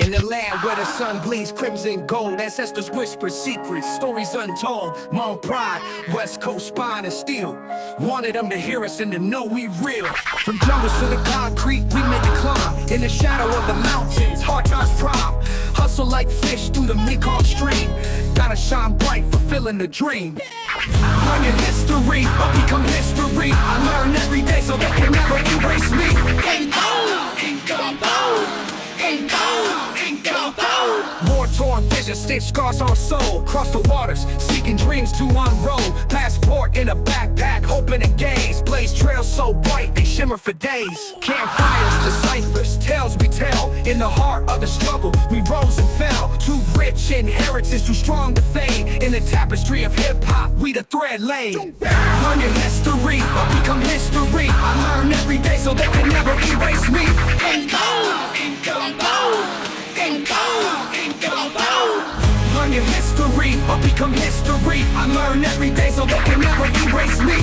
In the land where the sun bleeds crimson gold, ancestors whisper secrets, stories untold. Hmong pride, West Coast spine and steel. Wanted them to hear us and to know we real. From jungles to the concrete, we make it climb. In the shadow of the mountains, hard times prime. Hustle like fish through the Mekong stream. Gotta shine bright, fulfilling the dream. Learn your history, or become history. I learn every day so they can never erase me. War-torn vision, stitch scars on soul. Cross the waters, seeking dreams to unroll. Passport in a backpack, hoping to gaze. Blaze trails so bright, they shimmer for days. Campfires, deciphers, tales we tell. In the heart of the struggle, we rose and fell. Too rich in heritage, too strong to fade. In the tapestry of hip-hop, we the thread laid. Learn your history, or become history. I learn every day so they can never erase me. Learn your history, or become history. I learn every day so they can never erase me.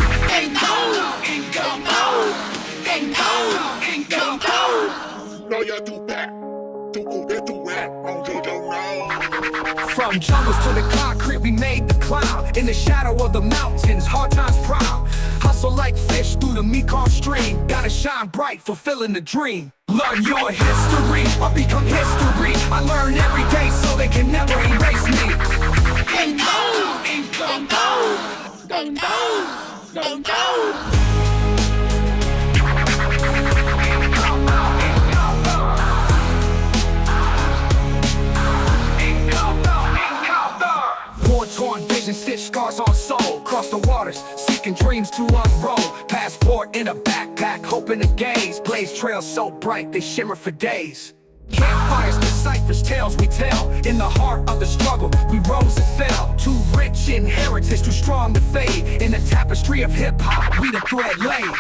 From jungles to the concrete, we made the climb. In the shadow of the mountains, hard times prime. Hustle like fish through the Mekong stream. Gotta shine bright, fulfilling the dream. Learn your history, or become history. I learn every day so they can never erase me. War-torn vision, stitch scars on soul. Cross the waters, seeking dreams to unroll. Passport in a backpack, hoping to gaze. Blaze trails so bright, they shimmer for days. Campfires, deciphers, tales we tell. In the heart of the struggle, we rose and fell. Too rich in heritage, too strong to fade. In the tapestry of hip-hop, we the thread laid.